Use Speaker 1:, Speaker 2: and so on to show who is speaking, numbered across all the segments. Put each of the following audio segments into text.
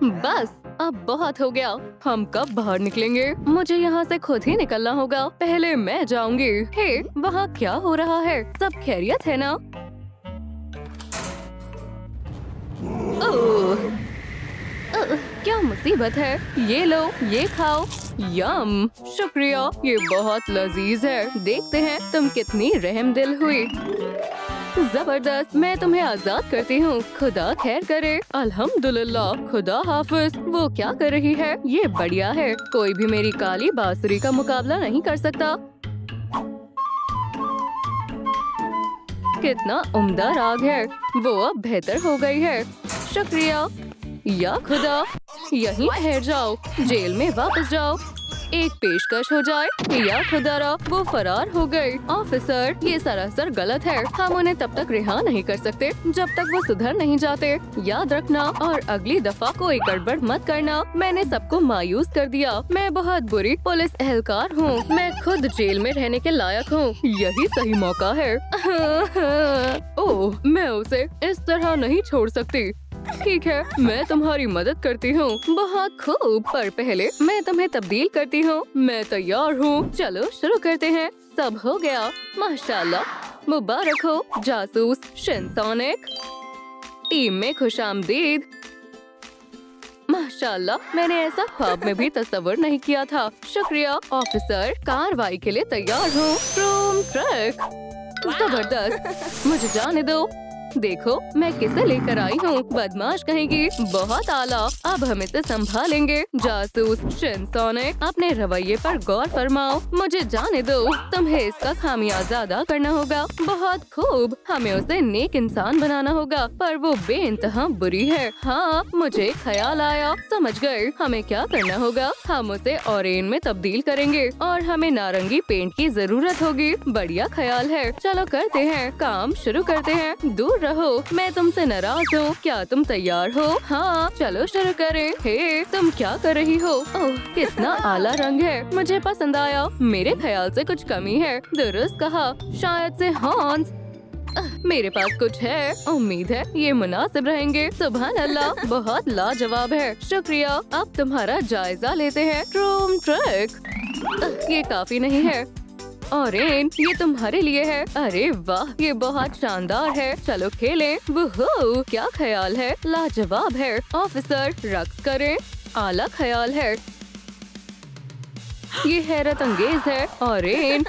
Speaker 1: बस अब बहुत हो गया। हम कब बाहर निकलेंगे? मुझे यहाँ से खुद ही निकलना होगा। पहले मैं जाऊंगी। हे, वहाँ क्या हो रहा है? सब खैरियत है ना? ओह, क्या मुसीबत है? ये लो, ये खाओ। यम, शुक्रिया, ये बहुत लजीज है। देखते हैं तुम कितनी रहमदिल हुई। जबरदस्त, मैं तुम्हें आजाद करती हूँ। खुदा खैर करे। अल्हम्दुलिल्लाह, खुदा हाफिज। वो क्या कर रही है? ये बढ़िया है। कोई भी मेरी काली बांसुरी का मुकाबला नहीं कर सकता। कितना उम्दा राग है। वो अब बेहतर हो गई है। शुक्रिया। या खुदा, यहीं ठहर जाओ। जेल में वापस जाओ। एक पेशकश हो जाए। या खुदारा, वो फरार हो गए। ऑफिसर, ये सरासर गलत है। हम उन्हें तब तक रिहा नहीं कर सकते जब तक वो सुधर नहीं जाते। याद रखना, और अगली दफा कोई गड़बड़ मत करना। मैंने सबको मायूस कर दिया। मैं बहुत बुरी पुलिस एहलकार हूँ। मैं खुद जेल में रहने के लायक हूँ। यही सही मौका है। ओह, मैं उसे इस तरह नहीं छोड़ सकती। ठीक है, मैं तुम्हारी मदद करती हूँ। बहुत खूब, पर पहले मैं तुम्हें तब्दील करती हूँ। मैं तैयार हूँ। चलो शुरू करते हैं। सब हो गया। माशाल्लाह, मुबारक हो जासूस शिनसोनिक। टीम में खुशामदीद। माशाल्लाह, मैंने ऐसा ख्वाब में भी तस्वर नहीं किया था। शुक्रिया ऑफिसर, कार्रवाई के लिए तैयार हूँ। रूम ट्रक, जबरदस्त। मुझे जाने दो। देखो मैं किसे लेकर आई हूँ। बदमाश कहेंगी। बहुत आला, अब हम इसे संभालेंगे। जासूस शिनसोनिक, अपने रवैये पर गौर फरमाओ। मुझे जाने दो। तुम्हें इसका खामियाजा अदा करना होगा। बहुत खूब, हमें उसे नेक इंसान बनाना होगा, पर वो बेइंतहा बुरी है। हाँ, मुझे ख्याल आया। समझ गए, हमें क्या करना होगा। हम उसे ऑरेंज में तब्दील करेंगे और हमें नारंगी पेंट की जरूरत होगी। बढ़िया ख्याल है। चलो करते हैं, काम शुरू करते हैं। दूर रहो, मैं तुमसे नाराज हूँ। क्या तुम तैयार हो? हाँ, चलो शुरू करें। हे, तुम क्या कर रही हो? ओह, कितना आला रंग है। मुझे पसंद आया। मेरे ख्याल से कुछ कमी है। दुरुस्त कहा, शायद से हॉर्न्स। मेरे पास कुछ है। उम्मीद है ये मुनासिब रहेंगे। सुभान अल्लाह, बहुत लाजवाब है। शुक्रिया। अब तुम्हारा जायजा लेते हैं। रूम ट्रक, ये काफी नहीं है। ऑरेंज, ये तुम्हारे लिए है। अरे वाह, ये बहुत शानदार है। चलो खेलें। वुहू, क्या ख्याल है। लाजवाब है। ऑफिसर, रक्स करें। आला ख्याल है। ये हैरत अंगेज है। ऑरेंज,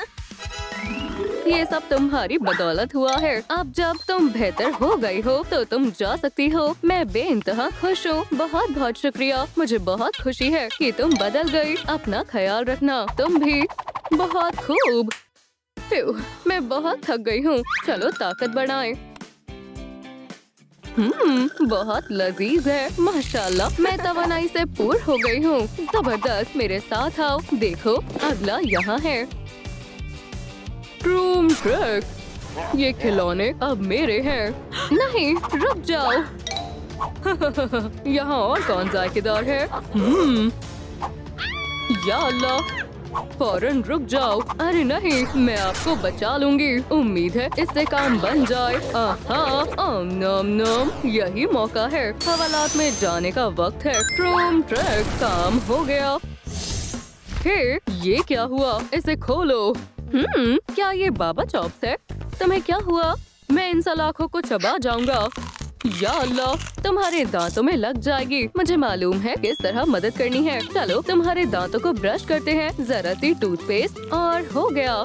Speaker 1: ये सब तुम्हारी बदौलत हुआ है। अब जब तुम बेहतर हो गई हो तो तुम जा सकती हो। मैं बेइंतहा खुश हूँ। बहुत बहुत शुक्रिया। मुझे बहुत खुशी है कि तुम बदल गई। अपना ख्याल रखना। तुम भी। बहुत खूब। मैं बहुत थक गई हूँ। चलो ताकत बढ़ाएं। बहुत लजीज है। माशाल्लाह, मैं तवानाई से पूर्ण हो गई हूँ। जबरदस्त, मेरे साथ आओ। देखो, अगला यहाँ है। रूम ट्रक, ये खिलौने अब मेरे हैं। नहीं, रुक जाओ। यहाँ और कौन जायकेदार है? या अल्लाह, फौरन रुक जाओ। अरे नहीं, मैं आपको बचा लूंगी। उम्मीद है इससे काम बन जाए। नम नम, यही मौका है। हवालात में जाने का वक्त है। रूम ट्रक, काम हो गया। हे, ये क्या हुआ? इसे खोलो। क्या ये बाबा चॉप्स है? तुम्हें क्या हुआ? मैं इन सलाखों को चबा जाऊंगा। या अल्लाह, तुम्हारे दांतों में लग जाएगी। मुझे मालूम है किस तरह मदद करनी है। चलो तुम्हारे दांतों को ब्रश करते हैं। जरा सी टूथपेस्ट और हो गया।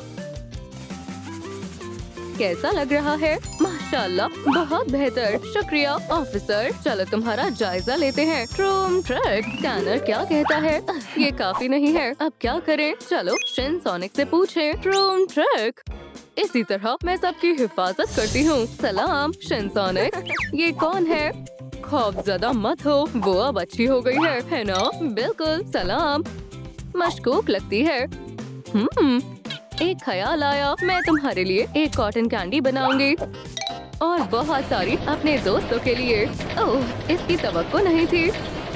Speaker 1: कैसा लग रहा है? माशाल्लाह, बहुत बेहतर। शुक्रिया ऑफिसर। चलो तुम्हारा जायजा लेते हैं। रूम ट्रक, स्कैनर क्या कहता है? ये काफी नहीं है। अब क्या करें? चलो शिनसोनिक से पूछें। रूम ट्रक, इसी तरह मैं सबकी हिफाजत करती हूँ। सलाम शिनसोनिक, ये कौन है? खौफजदा मत हो, वो अब अच्छी हो गई है ना? बिल्कुल। सलाम, मशकूक लगती है। एक ख्याल आया। मैं तुम्हारे लिए एक कॉटन कैंडी बनाऊंगी और बहुत सारी अपने दोस्तों के लिए। ओह, इसकी तवक्को नहीं थी।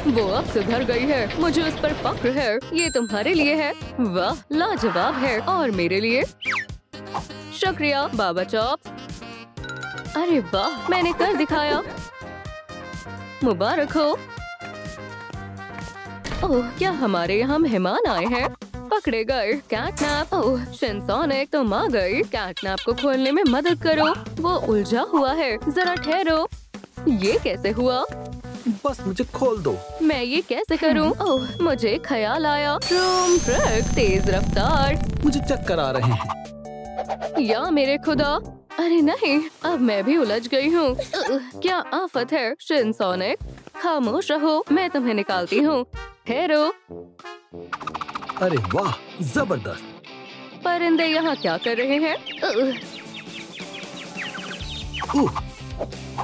Speaker 1: वो अब सुधर गई है। मुझे उस पर फख्र है। ये तुम्हारे लिए है। वाह, लाजवाब है। और मेरे लिए? शुक्रिया बाबा चॉप्स। अरे वाह, मैंने कर दिखाया। मुबारक हो। ओह, क्या हमारे यहाँ मेहमान आए हैं? पकड़े गए। कैटनैप। ओह, शिनसोनिक तुम आ गई। कैटनैप को खोलने में मदद करो, वो उलझा हुआ है। जरा ठहरो, ये कैसे हुआ?
Speaker 2: बस मुझे खोल दो।
Speaker 1: मैं ये कैसे करूं? ओह, मुझे ख्याल आया। फ्रूम ट्रक, तेज रफ्तार।
Speaker 2: मुझे चक्कर आ रहे हैं।
Speaker 1: या मेरे खुदा, अरे नहीं, अब मैं भी उलझ गई हूँ। क्या आफत है? शिनसोनिक खामोश रहो, मैं तुम्हें निकालती हूँ। ठहरो।
Speaker 2: अरे वाह, जबरदस्त।
Speaker 1: परिंदे यहाँ क्या कर रहे हैं?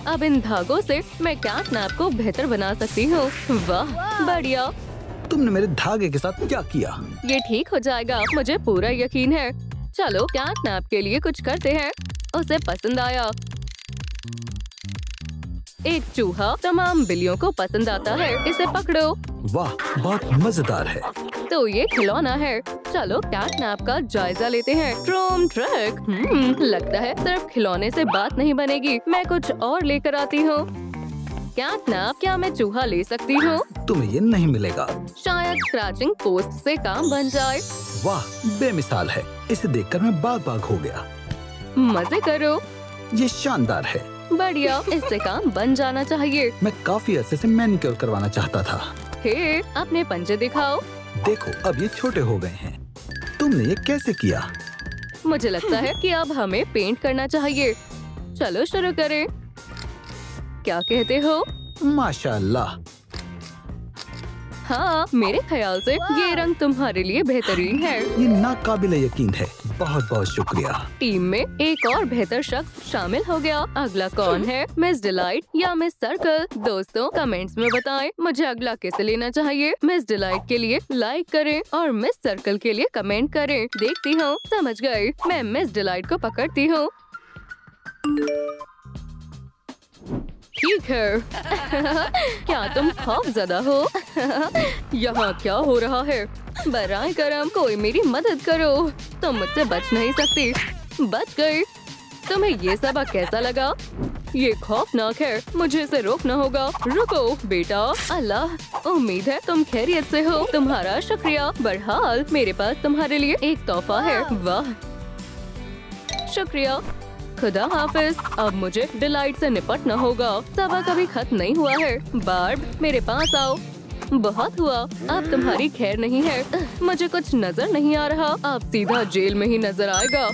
Speaker 1: अब इन धागों से मैं कैटनैप को बेहतर बना सकती हूँ। वाह, बढ़िया।
Speaker 2: तुमने मेरे धागे के साथ क्या किया?
Speaker 1: ये ठीक हो जाएगा, मुझे पूरा यकीन है। चलो कैटनैप के लिए कुछ करते हैं। उसे पसंद आया। एक चूहा तमाम बिल्लियों को पसंद आता है। इसे पकड़ो।
Speaker 2: वाह, बहुत मजेदार है।
Speaker 1: तो ये खिलौना है। चलो कैटनैप का जायजा लेते हैं। From truck. लगता है सिर्फ खिलौने से बात नहीं बनेगी, मैं कुछ और लेकर आती हूँ। कैटनैप, क्या मैं चूहा ले सकती हूँ?
Speaker 2: तुम्हें ये नहीं मिलेगा।
Speaker 1: शायद स्क्रैचिंग पोस्ट से काम बन जाए।
Speaker 2: वाह, बेमिसाल है। इसे देखकर मैं बाग हो गया।
Speaker 1: मजे करो।
Speaker 2: ये शानदार है।
Speaker 1: बढ़िया, इससे काम बन जाना चाहिए।
Speaker 2: मैं काफी अरसे से मैनिक्योर करवाना चाहता था।
Speaker 1: हे, अपने पंजे दिखाओ।
Speaker 2: देखो, अब ये छोटे हो गए हैं। तुमने ये कैसे किया?
Speaker 1: मुझे लगता है कि अब हमें पेंट करना चाहिए। चलो शुरू करें। क्या कहते हो?
Speaker 2: माशाल्लाह।
Speaker 1: हाँ, मेरे ख्याल से ये रंग तुम्हारे लिए बेहतरीन है।
Speaker 2: ये नाकाबिल यकीन है। बहुत बहुत शुक्रिया।
Speaker 1: टीम में एक और बेहतर शख्स शामिल हो गया। अगला कौन है? मिस डिलाइट या मिस सर्कल? दोस्तों कमेंट्स में बताएं मुझे अगला किसे लेना चाहिए। मिस डिलाइट के लिए लाइक करें और मिस सर्कल के लिए कमेंट करें। देखती हूँ, समझ गई, मैं मिस डिलाइट को पकड़ती हूँ। ठीक है। क्या तुम खौफज़दा हो? यहाँ क्या हो रहा है? बराए करम, कोई मेरी मदद करो। तुम मुझसे बच नहीं सकती। बच गई। तुम्हें ये सबक कैसा लगा? ये खौफनाक है, मुझे इसे रोकना होगा। रुको बेटा। अल्लाह, उम्मीद है तुम खैरियत से हो। तुम्हारा शुक्रिया। बहरहाल मेरे पास तुम्हारे लिए एक तोहफा है। वाह, शुक्रिया। खुदा हाफिज। अब मुझे डिलाइट से निपटना होगा। सबक अभी खत्म नहीं हुआ है। बार्ब, मेरे पास आओ। बहुत हुआ, अब तुम्हारी खैर नहीं है। मुझे कुछ नजर नहीं आ रहा। अब सीधा जेल में ही नजर आएगा।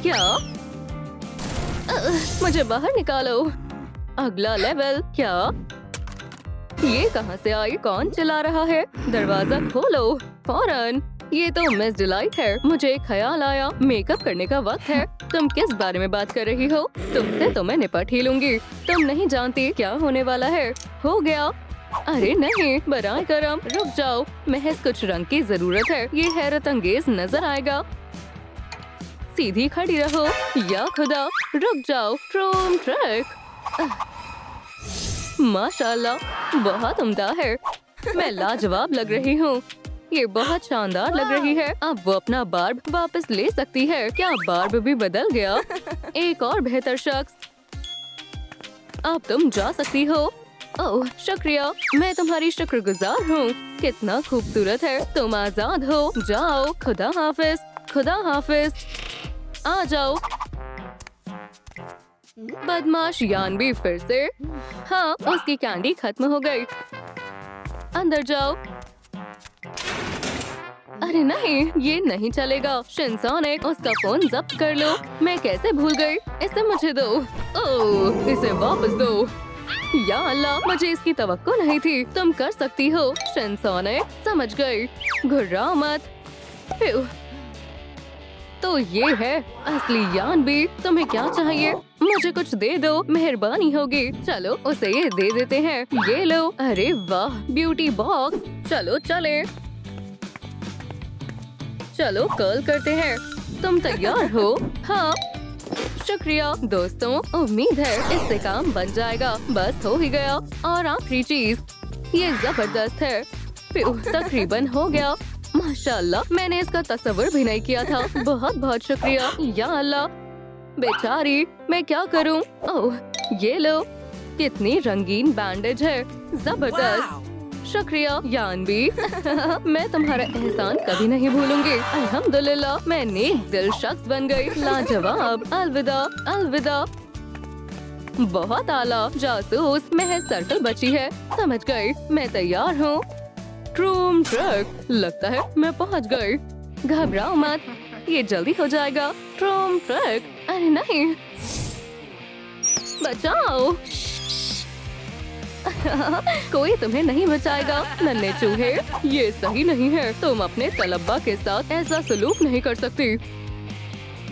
Speaker 1: क्या? मुझे बाहर निकालो। अगला लेवल। क्या ये कहाँ से आई? कौन चला रहा है? दरवाजा खोलो फौरन। ये तो मिस डिलाइट है। मुझे एक ख्याल आया, मेकअप करने का वक्त है। तुम किस बारे में बात कर रही हो? तुमसे तो मैं निपट ही लूंगी। तुम नहीं जानती क्या होने वाला है। हो गया। अरे नहीं, बराए करम, रुक जाओ। महज कुछ रंग की जरूरत है। ये हैरत अंगेज नजर आएगा। सीधी खड़ी रहो। या खुदा, रुक जाओ। From truck. माशाल्लाह, बहुत उम्दा है। मैं लाजवाब लग रही हूँ। ये बहुत शानदार लग रही है। अब वो अपना बार्ब वापस ले सकती है। क्या बार्ब भी बदल गया? एक और बेहतर शख्स। अब तुम जा सकती हो। ओह शुक्रिया, मैं तुम्हारी शुक्रगुजार हूँ। कितना खूबसूरत है। तुम आजाद हो। जाओ। खुदा हाफिज। खुदा हाफिज। आ जाओ। बदमाश यान भी फिर से। हाँ, उसकी कैंडी खत्म हो गई। अंदर जाओ। अरे नहीं, ये नहीं चलेगा। शिनसोनिक, उसका फोन जब्त कर लो। मैं कैसे भूल गई? इसे मुझे दो। ओह, इसे वापस दो। या अल्लाह, मुझे इसकी तवक्को नहीं थी। तुम कर सकती हो। शिनसोनिक, समझ गई। घुर्राओ मत। तो ये है असली यान भी। तुम्हें क्या चाहिए? मुझे कुछ दे दो, मेहरबानी होगी। चलो उसे ये दे देते हैं। ये लो। अरे वाह, ब्यूटी बॉक्स। चलो चले। चलो कर्ल करते हैं। तुम तैयार हो? हाँ, शुक्रिया दोस्तों। उम्मीद है इससे काम बन जाएगा। बस हो ही गया। और आखिरी चीज, ये जबरदस्त है। तकरीबन हो गया। माशाल्लाह, मैंने इसका तस्वीर भी नहीं किया था। बहुत बहुत शुक्रिया। या अल्लाह, बेचारी, मैं क्या करूं? ओह, ये लो। कितनी रंगीन बैंडेज है। जबरदस्त। शुक्रिया यानबी। मैं तुम्हारा एहसान कभी नहीं भूलूंगी। अल्हम्दुलिल्लाह, मैं नेक दिल शख्स बन गई। लाजवाब। अलविदा अलविदा। बहुत आला जासूस। महज सर्कल बची है। समझ गई, मैं तैयार हूँ। ट्रूम ट्रक, लगता है मैं पहुँच गई। घबराओ मत, ये जल्दी हो जाएगा। ट्रूम ट्रक, अरे नहीं, बचाओ। कोई तुम्हें नहीं बचाएगा नन्हे चूहे। ये सही नहीं है। तुम अपने तलब्बा के साथ ऐसा सलूक नहीं कर सकती।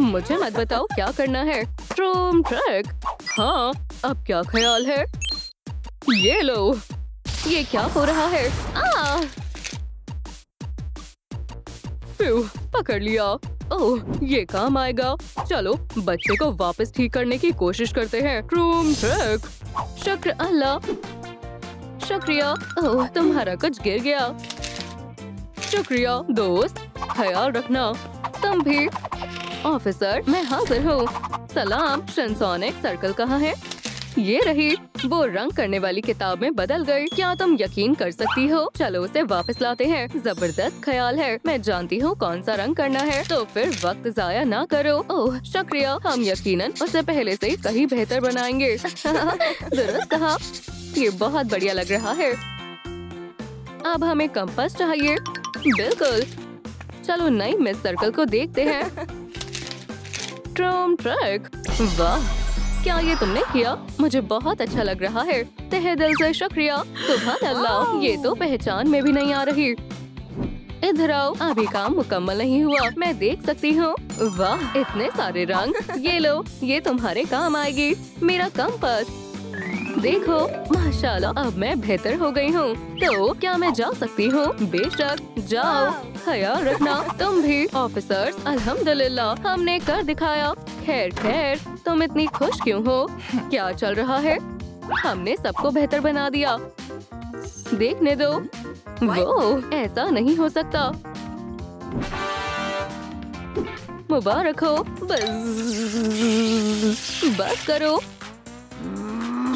Speaker 1: मुझे मत बताओ क्या करना है। ट्रूम ट्रक, हाँ, अब क्या ख्याल है? ये लो। ये क्या हो रहा है? पकड़ लिया। ओह, ये काम आएगा। चलो बच्चे को वापस ठीक करने की कोशिश करते हैं। ट्रूम ट्रक, शुक्र अल्लाह। शुक्रिया। ओह, तुम्हारा कुछ गिर गया। शुक्रिया दोस्त, ख्याल रखना। तुम भी। ऑफिसर, मैं हाजिर हूँ। सलाम। सेंसोनिक सर्कल कहाँ है? ये रही। वो रंग करने वाली किताब में बदल गई। क्या तुम यकीन कर सकती हो? चलो उसे वापस लाते हैं। जबरदस्त ख्याल है। मैं जानती हूँ कौन सा रंग करना है, तो फिर वक्त जाया ना करो। ओह शुक्रिया, हम यकीनन उसे पहले से कहीं बेहतर बनाएंगे। दुरुस्त कहा। ये बहुत बढ़िया लग रहा है। अब हमें कंपास चाहिए। बिल्कुल। चलो नई मिस सर्कल को देखते हैं। ट्रूम ट्रक, वाह, क्या ये तुमने किया? मुझे बहुत अच्छा लग रहा है। तहे दिल से शुक्रिया। सुभान अल्लाह, ये तो पहचान में भी नहीं आ रही। इधर आओ, अभी काम मुकम्मल नहीं हुआ, मैं देख सकती हूँ। वाह, इतने सारे रंग। ये लो, ये तुम्हारे काम आएगी। मेरा कंपास देखो, माशाल्लाह, अब मैं बेहतर हो गई हूँ। तो क्या मैं जा सकती हूँ? बेशक, जाओ। ख्याल रखना। तुम भी। ऑफिसर्स, अल्हम्दुलिल्लाह, हमने कर दिखाया। खैर खैर, तुम इतनी खुश क्यों हो? क्या चल रहा है? हमने सबको बेहतर बना दिया। देखने दो। वो ऐसा नहीं हो सकता। मुबारक हो। बस करो।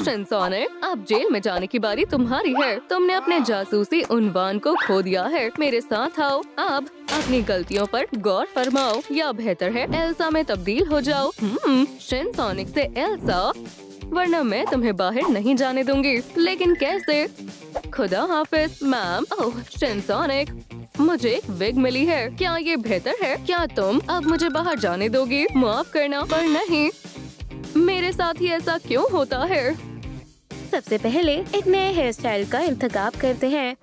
Speaker 1: सेंसोनिक, अब जेल में जाने की बारी तुम्हारी है। तुमने अपने जासूसी उन्वान को खो दिया है। मेरे साथ आओ। अब अपनी गलतियों पर गौर फरमाओ, या बेहतर है एल्सा में तब्दील हो जाओ। सेंसोनिक से एल्सा, वरना मैं तुम्हें बाहर नहीं जाने दूंगी। लेकिन कैसे? खुदा हाफिज मैम। ओह सेंसोनिक, मुझे एक विग मिली है। क्या ये बेहतर है? क्या तुम अब मुझे बाहर जाने दोगी? माफ करना, पर नहीं। मेरे साथ ही ऐसा क्यों होता है?
Speaker 3: सबसे पहले एक नए हेयर स्टाइल का इंतखाब करते हैं।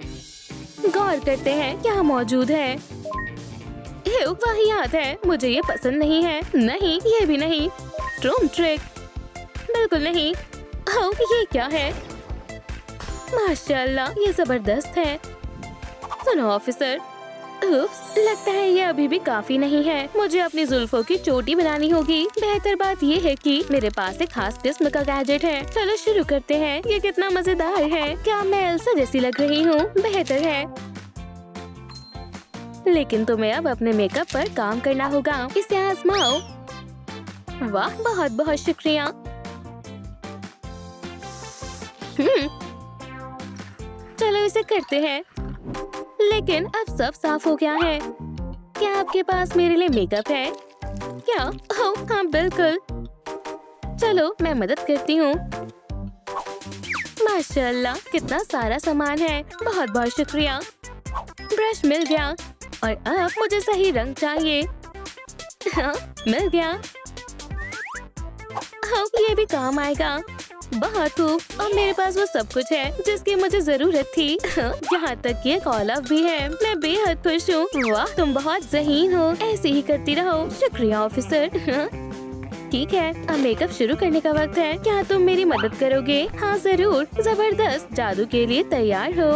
Speaker 3: गौर करते हैं क्या मौजूद है। वाहियात है, मुझे ये पसंद नहीं है। नहीं, ये भी नहीं। ट्रूम ट्रिक, बिल्कुल नहीं। ओह, ये क्या है? माशाल्लाह, ये जबरदस्त है। सुनो ऑफिसर, उप्स, लगता है ये अभी भी काफी नहीं है। मुझे अपनी जुल्फों की चोटी बनानी होगी। बेहतर बात ये है कि मेरे पास एक खास किस्म का गैजेट है। चलो शुरू करते हैं। ये कितना मजेदार है। क्या मैं एल्सा जैसी लग रही हूँ? बेहतर है। लेकिन तुम्हें अब अपने मेकअप पर काम करना होगा। इसे आजमाओ। वाह, बहुत बहुत शुक्रिया। चलो इसे करते हैं। लेकिन अब सब साफ हो गया है। क्या आपके पास मेरे लिए मेकअप है? क्या? ओह हाँ, बिल्कुल। चलो मैं मदद करती हूँ। माशाल्लाह, कितना सारा सामान है। बहुत बहुत शुक्रिया। ब्रश मिल गया और अब मुझे सही रंग चाहिए। हाँ, मिल गया। अब ये भी काम आएगा। बहुत खूब, और मेरे पास वो सब कुछ है जिसकी मुझे जरूरत थी। यहाँ तक कि एक ऑलिव भी है। मैं बेहद खुश हूँ। वाह, तुम बहुत ज़हीन हो। ऐसे ही करती रहो। शुक्रिया ऑफिसर। ठीक है, अब मेकअप शुरू करने का वक्त है। क्या तुम मेरी मदद करोगे? हाँ जरूर। जबरदस्त, जादू के लिए तैयार हो?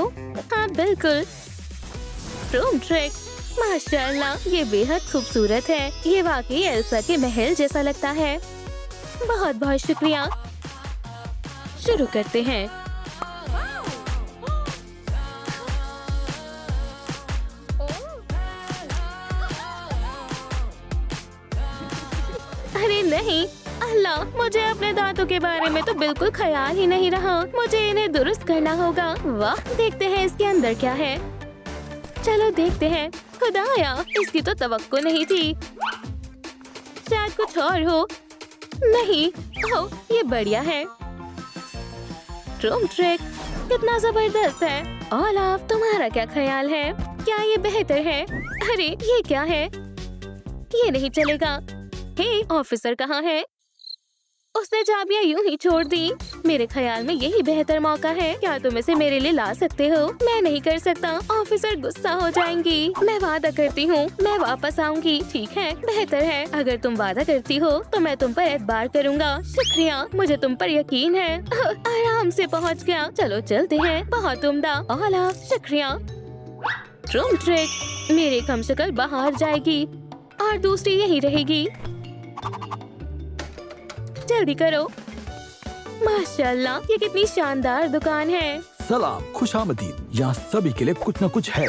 Speaker 3: हाँ बिल्कुल। ट्रूम ट्रिक, माशाल्लाह, ये बेहद खूबसूरत है। ये वाकई एल्सा के महल जैसा लगता है। बहुत बहुत शुक्रिया। शुरू करते हैं। अरे नहीं, अल्लाह, मुझे अपने दांतों के बारे में तो बिल्कुल ख्याल ही नहीं रहा। मुझे इन्हें दुरुस्त करना होगा। वाह, देखते हैं इसके अंदर क्या है। चलो देखते हैं। खुदाया, इसकी तो तवक्को नहीं थी। शायद कुछ और हो। नहीं, ओह, ये बढ़िया है। ट्रूम ट्रिक कितना जबरदस्त है। ओलाफ, तुम्हारा क्या ख्याल है? क्या ये बेहतर है? अरे ये क्या है? ये नहीं चलेगा। हे, ऑफिसर कहाँ है? उसने चाबियां यूं ही छोड़ दी। मेरे ख्याल में यही बेहतर मौका है। क्या तुम इसे मेरे लिए ला सकते हो? मैं नहीं कर सकता, ऑफिसर गुस्सा हो जाएंगी। मैं वादा करती हूँ, मैं वापस आऊंगी। ठीक है, बेहतर है। अगर तुम वादा करती हो तो मैं तुम पर एतबार करूँगा। शुक्रिया, मुझे तुम पर यकीन है। आराम से पहुँच गया। चलो चलते हैं। बहुत उम्दा। ओलाफ, शुक्रिया। ट्रूम ट्रिक, मेरी कम शक्ल बाहर जाएगी और दूसरी यही रहेगी। जल्दी करो। माशाल्लाह, ये कितनी शानदार दुकान है।
Speaker 2: सलाम, खुशामदीद। यहाँ सभी के लिए कुछ न कुछ है।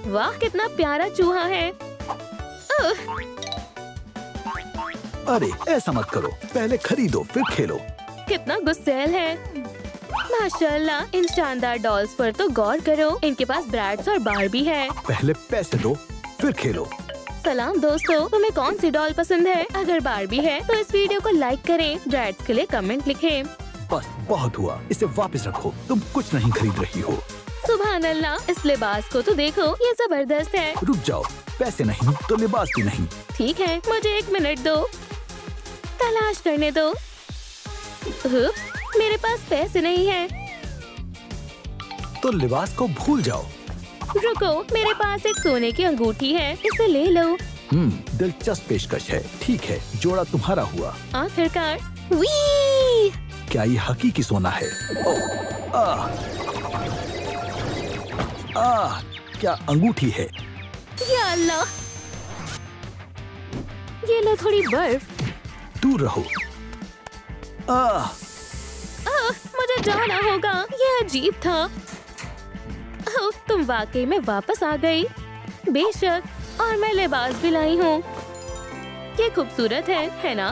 Speaker 3: वाह, कितना प्यारा चूहा है।
Speaker 2: अरे ऐसा मत करो, पहले खरीदो फिर खेलो।
Speaker 3: कितना गुस्सैल है। माशाल्लाह, इन शानदार डॉल्स पर तो गौर करो। इनके पास ब्रैड्स और बारबी है।
Speaker 2: पहले पैसे दो फिर खेलो।
Speaker 3: सलाम दोस्तों, तुम्हें कौन सी डॉल पसंद है? अगर बारबी है तो इस वीडियो को लाइक करें। ब्रैड्स के लिए कमेंट लिखें।
Speaker 2: बस बहुत हुआ, इसे वापस रखो। तुम कुछ नहीं खरीद रही हो।
Speaker 3: सुभान अल्लाह, इस लिबास को तो देखो, ये जबरदस्त है।
Speaker 2: रुक जाओ, पैसे नहीं तो लिबास भी नहीं।
Speaker 3: ठीक है, मुझे 1 मिनट दो, तलाश करने दो। मेरे पास पैसे नहीं है।
Speaker 2: तो लिबास को भूल जाओ।
Speaker 3: रुको, मेरे पास एक सोने की अंगूठी है, इसे ले लो।
Speaker 2: दिलचस्प पेशकश है। ठीक है, जोड़ा तुम्हारा हुआ।
Speaker 3: आखिरकार। वी!
Speaker 2: क्या ये हकीकी सोना है? ओह, क्या अंगूठी है?
Speaker 3: या अल्लाह, ये लो थोड़ी बर्फ।
Speaker 2: दूर रहो।
Speaker 3: मुझे जाना होगा। ये अजीब था। ओह, तुम वाकई में वापस आ गई। बेशक, और मैं लिबास भी लाई हूँ। ये खूबसूरत है ना?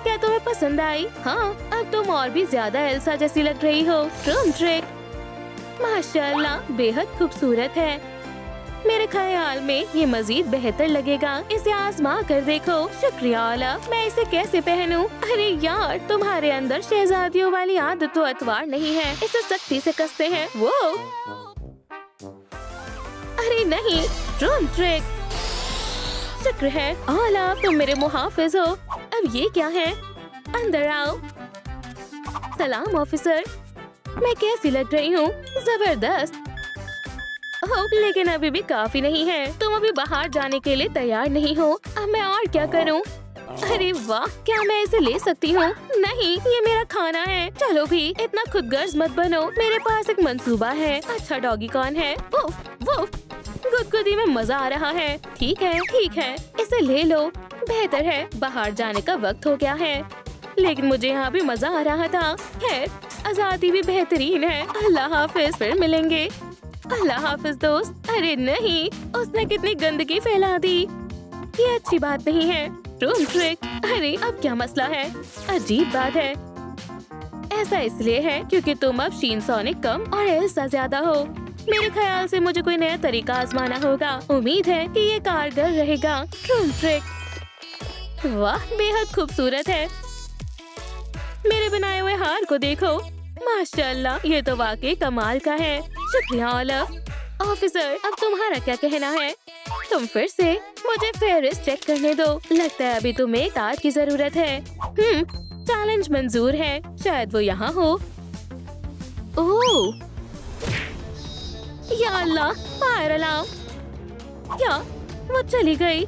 Speaker 3: क्या तुम्हें पसंद आई? हाँ, अब तुम और भी ज्यादा एल्सा जैसी लग रही हो। ट्रूम ट्रिक, माशाल्लाह, बेहद खूबसूरत है। मेरे ख्याल में ये मजीद बेहतर लगेगा। इसे आजमा कर देखो। शुक्रिया ओलाफ, मैं इसे कैसे पहनूं? अरे यार, तुम्हारे अंदर शहजादियों वाली आदत तो अतवार नहीं है। इसे सख्ती से कसते हैं। वो अरे नहीं, ट्रूम ट्रिक। शुक्र है ओलाफ, तुम मेरे मुहाफिज हो। अब ये क्या है? अंदर आओ। सलाम ऑफिसर, मैं कैसी लग रही हूँ? जबरदस्त। ओह, लेकिन अभी भी काफी नहीं है। तुम अभी बाहर जाने के लिए तैयार नहीं हो। अब मैं और क्या करूँ? अरे वाह, क्या मैं इसे ले सकती हूँ? नहीं, ये मेरा खाना है। चलो भी, इतना खुदगर्ज मत बनो। मेरे पास एक मंसूबा है। अच्छा डॉगी कौन है? Woof, woof. गुदगुदी में मजा आ रहा है। ठीक है, इसे ले लो। बेहतर है, बाहर जाने का वक्त हो गया है। लेकिन मुझे यहाँ भी मजा आ रहा था। खैर, आजादी भी बेहतरीन है। अल्लाह हाफिज, फिर मिलेंगे। अल्लाह हाफिज दोस्त। अरे नहीं, उसने कितनी गंदगी फैला दी। ये अच्छी बात नहीं है। ट्रूम ट्रिक, अरे अब क्या मसला है? अजीब बात है। ऐसा इसलिए है क्योंकि तुम अब शीन सोनिक कम और एल्सा ज्यादा हो। मेरे ख्याल से मुझे कोई नया तरीका आजमाना होगा। उम्मीद है कि ये कारगर रहेगा। ट्रूम ट्रिक, वाह, बेहद खूबसूरत है। मेरे बनाए हुए हार को देखो। माशाल्लाह, ये तो वाकई कमाल का है। शुक्रिया ओलाफ। ऑफिसर, अब तुम्हारा क्या कहना है? तुम फिर से मुझे फेरिस चेक करने दो। लगता है अभी तुम्हें एक ताज की जरूरत है। चैलेंज मंजूर है। शायद वो यहाँ हो। ओह, या अल्लाह, फायर अलार्म। क्या? वो चली गई।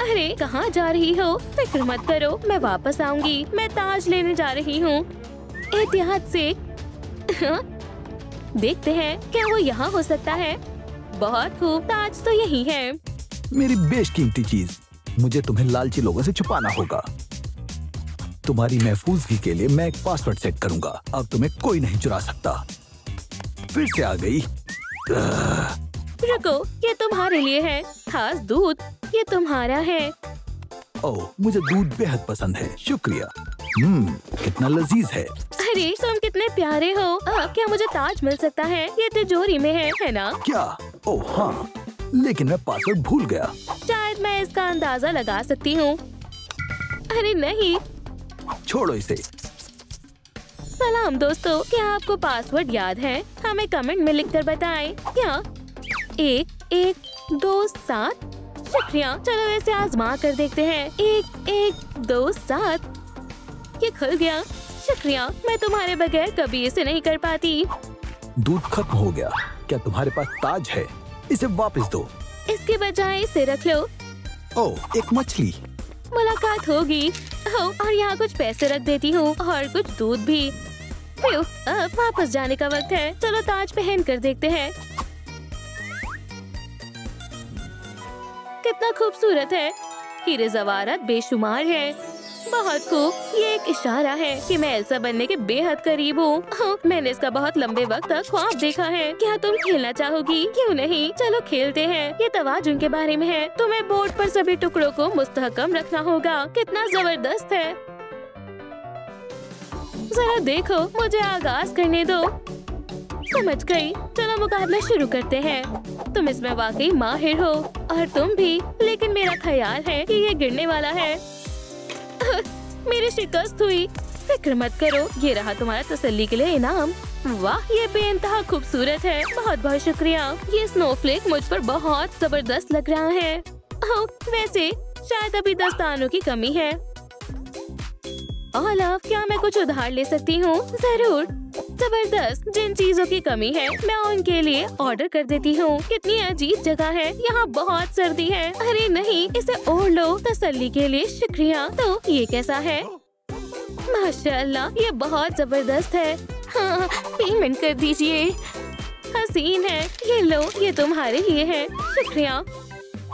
Speaker 3: अरे कहाँ जा रही हो? फिक्र मत करो, मैं वापस आऊंगी। मैं ताज लेने जा रही हूँ। एहतियात से। देखते हैं क्या वो यहाँ हो सकता है। बहुत खूब, ताज तो यही है।
Speaker 2: मेरी बेशकीमती चीज, मुझे तुम्हें लालची लोगों से छुपाना होगा। तुम्हारी महफूजगी के लिए मैं एक पासवर्ड सेट करूंगा। अब तुम्हें कोई नहीं चुरा सकता। फिर से आ गई।
Speaker 3: रुको, ये तुम्हारे लिए है। खास दूध, ये तुम्हारा है।
Speaker 2: ओह, मुझे दूध बेहद पसंद है, शुक्रिया। कितना लजीज है।
Speaker 3: अरे तुम कितने प्यारे हो। क्या मुझे ताज मिल सकता है? ये तिजोरी में है ना?
Speaker 2: क्या? ओह हाँ, लेकिन मैं पासवर्ड भूल गया।
Speaker 3: शायद मैं इसका अंदाजा लगा सकती हूँ। अरे नहीं।
Speaker 2: छोड़ो इसे।
Speaker 3: सलाम दोस्तों, क्या आपको पासवर्ड याद है? हमें कमेंट में लिखकर बताएं। क्या 1127? शुक्रिया। चलो इसे आजमा कर देखते हैं। 1127। ये खुल गया। शुक्रिया। मैं तुम्हारे बगैर कभी इसे नहीं कर पाती।
Speaker 2: दूध खत्म हो गया। क्या तुम्हारे पास ताज है? इसे वापस दो।
Speaker 3: इसके बजाय इसे रख लो।
Speaker 2: ओह, एक मछली।
Speaker 3: मुलाकात होगी। और यहाँ कुछ पैसे रख देती हूँ और कुछ दूध भी। अब वापस जाने का वक्त है। चलो ताज पहन कर देखते हैं। कितना खूबसूरत है। हीरे जवाहरात बेशुमार है। बहुत खूब। ये एक इशारा है कि मैं एल्सा बनने के बेहद करीब हूँ। मैंने इसका बहुत लंबे वक्त तक ख्वाब देखा है। क्या तुम खेलना चाहोगी? क्यों नहीं, चलो खेलते हैं। ये तवाजुन के बारे में है। तुम्हें बोर्ड पर सभी टुकड़ों को मुस्तहकम रखना होगा। कितना जबरदस्त है। जरा देखो, मुझे आगाज करने दो। समझ गई। चलो मुकाबला शुरू करते हैं। तुम इसमें वाकई माहिर हो और तुम भी, लेकिन मेरा ख्याल है कि ये गिरने वाला है। मेरी शिकस्त हुई। फिक्र मत करो, ये रहा तुम्हारा तसल्ली के लिए इनाम। वाह, ये बेइंतहा खूबसूरत है। बहुत बहुत शुक्रिया। ये स्नोफ्लेक मुझ पर बहुत जबरदस्त लग रहा है। वैसे शायद अभी दस्तानों की कमी है। ओलाफ, क्या मैं कुछ उधार ले सकती हूँ? जरूर। जबरदस्त। जिन चीजों की कमी है मैं उनके लिए ऑर्डर कर देती हूँ। कितनी अजीब जगह है। यहाँ बहुत सर्दी है। अरे नहीं, इसे ओढ़ लो। तसल्ली के लिए शुक्रिया। तो ये कैसा है? माशाल्लाह, ये बहुत जबरदस्त है। हाँ, पेमेंट कर दीजिए। हसीन है। ये लो, ये तुम्हारे लिए है। शुक्रिया।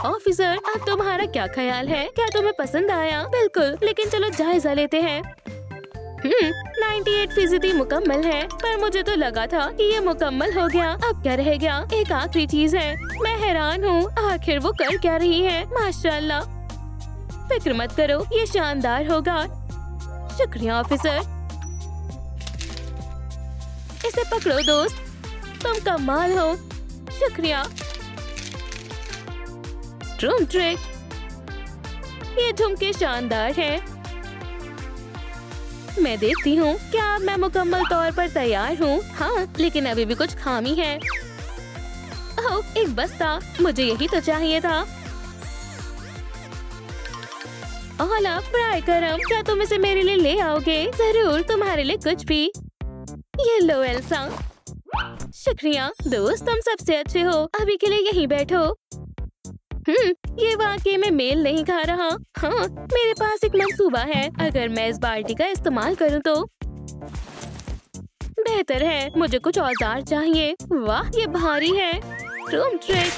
Speaker 3: ऑफिसर, अब तुम्हारा क्या ख्याल है? क्या तुम्हें पसंद आया? बिल्कुल, लेकिन चलो जायजा लेते हैं। 98% मुकम्मल है, पर मुझे तो लगा था कि ये मुकम्मल हो गया। अब क्या रह गया? एक आखिरी चीज है। मैं हैरान हूँ, आखिर वो कर क्या रही है? माशाल्लाह। फिक्र मत करो, ये शानदार होगा। शुक्रिया ऑफिसर। इसे पकड़ो दोस्त, तुम कमाल हो। शुक्रिया। Room trick. ये झुमके शानदार हैं। मैं देखती हूँ क्या अब मैं मुकम्मल तौर पर तैयार हूँ। हाँ, लेकिन अभी भी कुछ खामी है। ओह, एक बस्ता। मुझे यही तो चाहिए था। ओलाफ, बराए करम, क्या तुम इसे मेरे लिए ले आओगे? जरूर, तुम्हारे लिए कुछ भी। ये लो एल्सा। शुक्रिया दोस्त, तुम सबसे अच्छे हो। अभी के लिए यहीं बैठो। ये वाकई में मेल नहीं खा रहा। हाँ, मेरे पास एक मंसूबा है। अगर मैं इस बाल्टी का इस्तेमाल करूँ तो बेहतर है। मुझे कुछ औजार चाहिए। वाह, ये भारी है। रूम ट्रिक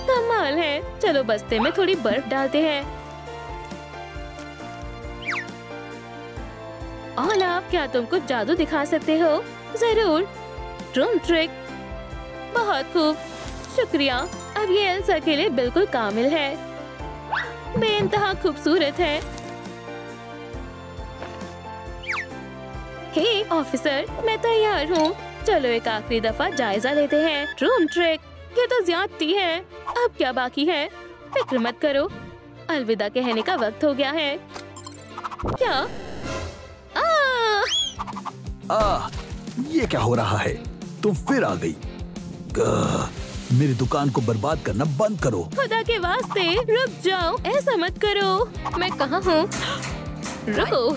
Speaker 3: कमाल है। चलो बस्ते में थोड़ी बर्फ डालते हैं। ओलाफ, क्या तुम कुछ जादू दिखा सकते हो? जरूर। Room trick. बहुत खूब, शुक्रिया। अब ये एल्सा के लिए बिल्कुल कामिल है। बेइंतहा खूबसूरत है। हे ऑफिसर, मैं तैयार हूँ। चलो एक आखिरी दफा जायजा लेते हैं। Room trick. ये तो ज्यादती है। अब क्या बाकी है? फिक्र मत करो, अलविदा कहने का वक्त हो गया है। क्या?
Speaker 2: ये क्या हो रहा है? तुम फिर आ गई। मेरी दुकान को बर्बाद करना बंद करो।
Speaker 3: खुदा के वास्ते रुक जाओ, ऐसा मत करो।
Speaker 1: मैं कहाँ हूँ? रुको।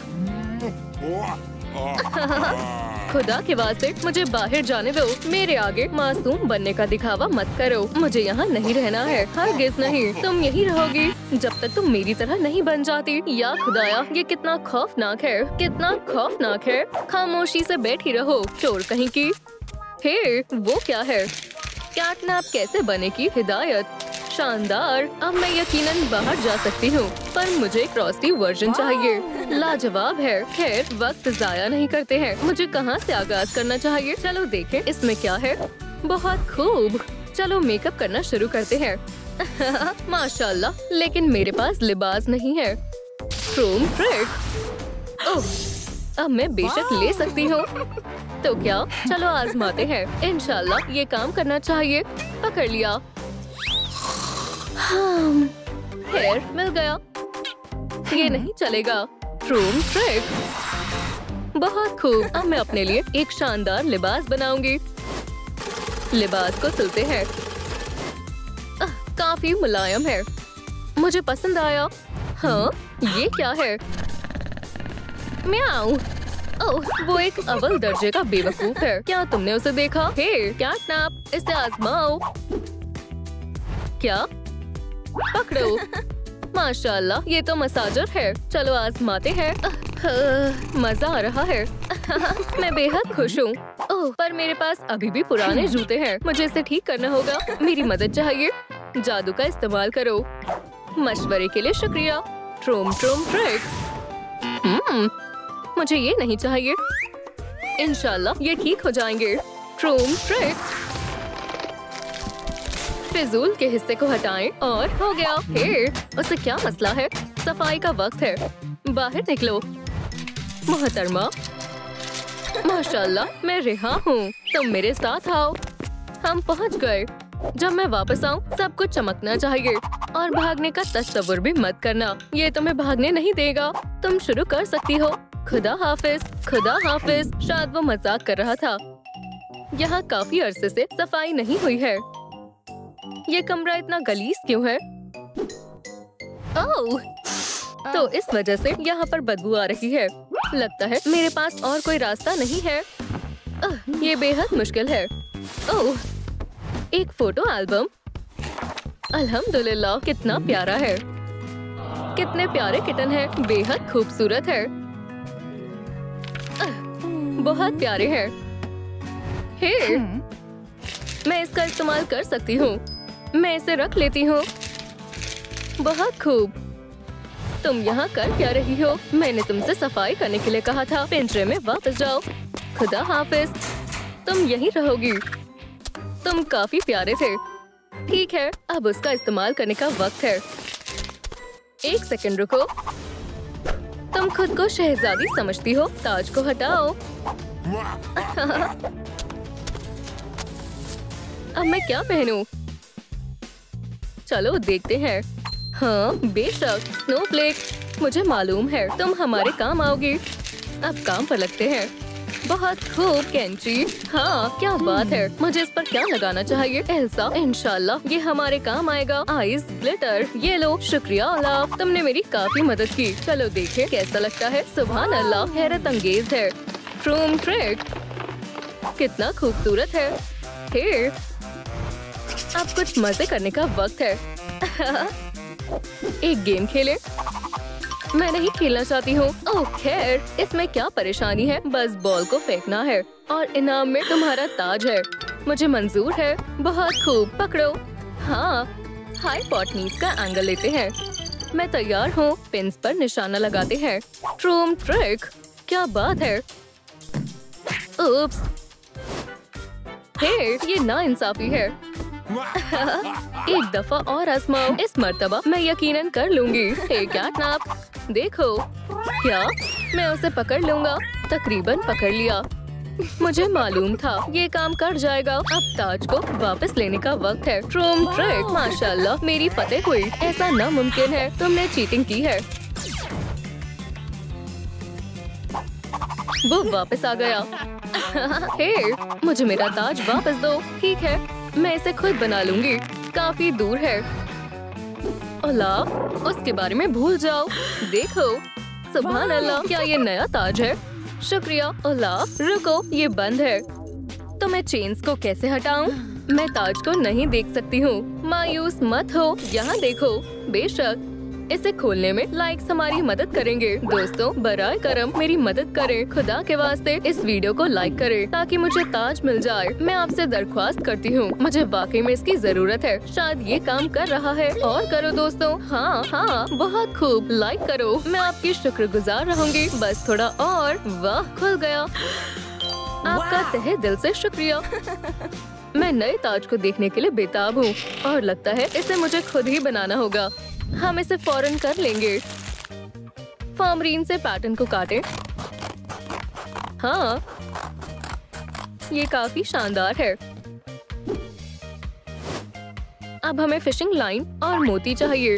Speaker 1: खुदा के वास्ते मुझे बाहर जाने दो। मेरे आगे मासूम बनने का दिखावा मत करो। मुझे यहाँ नहीं रहना है, हरगिज़ नहीं। तुम यही रहोगी जब तक तुम मेरी तरह नहीं बन जाती। या खुदाया, ये कितना खौफनाक है, कितना खौफनाक है। खामोशी से बैठी रहो, चोर कहीं की। हे, वो क्या है? कैटनैप कैसे बने की हिदायत। शानदार। अब मैं यकीनन बाहर जा सकती हूँ, पर मुझे फ्रॉस्टी वर्जन चाहिए। लाजवाब है। खैर, वक्त जाया नहीं करते हैं। मुझे कहाँ से आगाज करना चाहिए? चलो देखें इसमें क्या है। बहुत खूब। चलो मेकअप करना शुरू करते हैं। माशाल्लाह, लेकिन मेरे पास लिबास नहीं है। Chrome trick. ओह, अब मैं बेशक ले सकती हूँ। तो क्या, चलो आजमाते हैं। इंशाल्लाह ये काम करना चाहिए। पकड़ लिया। हेयर मिल गया। ये नहीं चलेगा। Chrome trick. बहुत खूब। अब मैं अपने लिए एक शानदार लिबास बनाऊंगी। लिबास को सिलते हैं। काफी मुलायम है। मुझे पसंद आया। हाँ, ये क्या है? म्याऊ। ओह, वो एक अव्वल दर्जे का बेवकूफ है। क्या तुमने उसे देखा? हे कैटनैप, इसे आजमाओ। क्या? पकड़ो। माशाल्लाह, ये तो मसाजर है। चलो आजमाते हैं। मजा आ रहा है। मैं बेहद खुश हूँ। ओह, पर मेरे पास अभी भी पुराने जूते हैं। मुझे इसे ठीक करना होगा। मेरी मदद चाहिए। जादू का इस्तेमाल करो। मशवरे के लिए शुक्रिया। ट्रोम ट्रोम ट्रिक। मुझे ये नहीं चाहिए। इंशाल्लाह ये ठीक हो जाएंगे। ट्रोम ट्रिक। फिजूल के हिस्से को हटाएं और हो गया। हे, उसे क्या मसला है? सफाई का वक्त है। बाहर निकलो। मोहतरमा, माशाल्लाह, मैं रिहा हूँ। तुम मेरे साथ आओ। हम पहुँच गए। जब मैं वापस आऊँ सब कुछ चमकना चाहिए। और भागने का तस्वुर भी मत करना। ये तुम्हें भागने नहीं देगा। तुम शुरू कर सकती हो। खुदा हाफिज। खुदा हाफिज। शायद वो मजाक कर रहा था। यहाँ काफी अरसे से सफाई नहीं हुई है। ये कमरा इतना गलीज क्यों है? ओह, तो इस वजह से यहाँ पर बदबू आ रही है। लगता है मेरे पास और कोई रास्ता नहीं है। ये बेहद मुश्किल है। ओह, एक फोटो एल्बम। अल्हम्दुलिल्लाह, कितना प्यारा है। कितने प्यारे किटन है। बेहद खूबसूरत है। बहुत प्यारे हैं। हे, मैं इसका इस्तेमाल कर सकती हूँ। मैं इसे रख लेती हूँ। बहुत खूब। तुम यहाँ कर क्या रही हो? मैंने तुमसे सफाई करने के लिए कहा था। पिंजरे में वापस जाओ। खुदा हाफिज। तुम यहीं रहोगी। तुम काफी प्यारे थे। ठीक है, अब उसका इस्तेमाल करने का वक्त है। एक सेकंड रुको। तुम खुद को शहजादी समझती हो? ताज को हटाओ। अब मैं क्या पहनूं? चलो देखते हैं। हाँ, बेशक। स्नोफ्लेक, मुझे मालूम है तुम हमारे काम आओगी। अब काम पर लगते हैं। बहुत खूब कैंची। हाँ, क्या बात है। मुझे इस पर क्या लगाना चाहिए? एल्सा, इंशाल्लाह ये हमारे काम आएगा। आइस ग्लिटर, ये लो। शुक्रिया ओलाफ, तुमने मेरी काफी मदद की। चलो देखें कैसा लगता है। सुभान अल्लाह, हैरत अंगेज है। क्रोम ट्रिक, कितना खूबसूरत है। हे, अब कुछ मजे करने का वक्त है। एक गेम खेलें? मैं नहीं खेलना चाहती हूँ। ओह खैर, इसमें क्या परेशानी है? बस बॉल को फेंकना है और इनाम में तुम्हारा ताज है। मुझे मंजूर है। बहुत खूब, पकड़ो। हाँ, हाई पॉटनीज का एंगल लेते हैं। मैं तैयार हूँ। पिन्स पर निशाना लगाते हैं। ट्रोम ट्रिक, क्या बात है। उप्स, हे, ये नाइंसाफी है। एक दफा और आजमाओ। इस मर्तबा मैं यकीनन कर लूंगी। हे कैटनैप, देखो। क्या? मैं उसे पकड़ लूंगा। तकरीबन पकड़ लिया। मुझे मालूम था ये काम कर जाएगा। अब ताज को वापस लेने का वक्त है। ट्रोम ट्रिक, माशाल्लाह मेरी फतेह हुई। ऐसा नामुमकिन है। तुमने चीटिंग की है। वो वापस आ गया। हे, मुझे मेरा ताज वापस दो। ठीक है, मैं इसे खुद बना लूंगी। काफी दूर है। ओलाफ, उसके बारे में भूल जाओ। देखो, सुभान अल्लाह, क्या ये नया ताज है? शुक्रिया ओलाफ। रुको, ये बंद है। तो मैं चेन्स को कैसे हटाऊं? मैं ताज को नहीं देख सकती हूँ। मायूस मत हो, यहाँ देखो। बेशक, इसे खोलने में लाइक्स हमारी मदद करेंगे। दोस्तों, बराए करम मेरी मदद करें। खुदा के वास्ते इस वीडियो को लाइक करें ताकि मुझे ताज मिल जाए। मैं आपसे दरख्वास्त करती हूँ। मुझे वाकई में इसकी जरूरत है। शायद ये काम कर रहा है। और करो दोस्तों। हाँ हाँ, बहुत खूब, लाइक करो। मैं आपकी शुक्रगुजार रहूंगी। बस थोड़ा और। वाह, खुल गया। आपका तहे दिल से शुक्रिया। मैं नए ताज को देखने के लिए बेताब हूँ और लगता है इसे मुझे खुद ही बनाना होगा। हम इसे फौरन कर लेंगे। फार्मरीन से पैटर्न को काटें। हाँ, ये काफी शानदार है। अब हमें फिशिंग लाइन और मोती चाहिए।